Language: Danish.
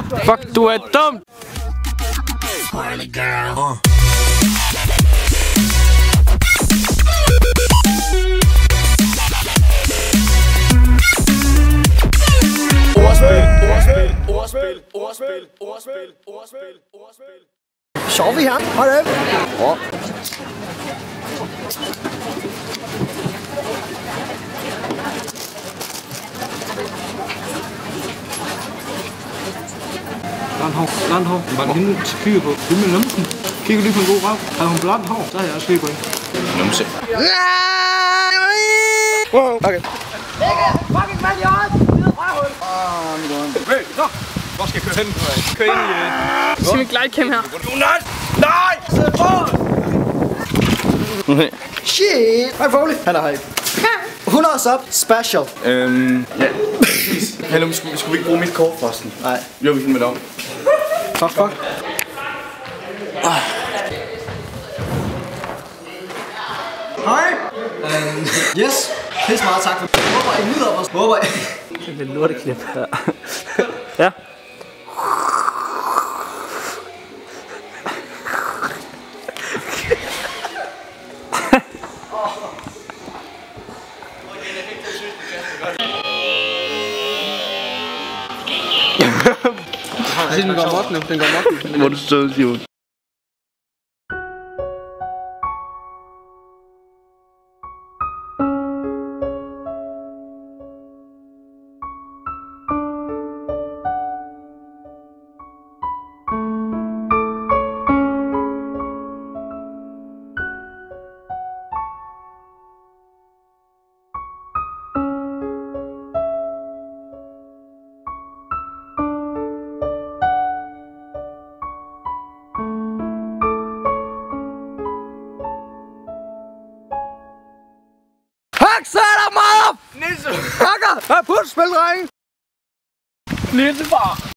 Fuck, du er dum! Ordspil. Sover vi her? Hold op. Blondt hår. Var hende kigger på. Det med numsen. Kigger lige på en god røv. Har hun blondt hår, så har jeg også lige på en. Numse. Okay. Fucking mand i øjet! Nede fra hul! Hey, nå! Hvor skal jeg køre hen? Kør ind i... Skal vi glidecam her? Nej! Sæd på! Shit! Hej Foley. Han er hype. 100 sub special. Ja. Hallo, skulle vi ikke bruge mit kort forresten? Nej. Jo, vi filmer det om. Fuck. Hej. Yes. Pisse meget tak for. Håber I nyder vores. Håber I. Det er et lorteklip her. Ja. Den går mok nu, den går mok nu. Hvor er du sød, Simon. Så er der meget! Nisse! Hakker! Hvad er puls, spil, drenge? Nisse, far!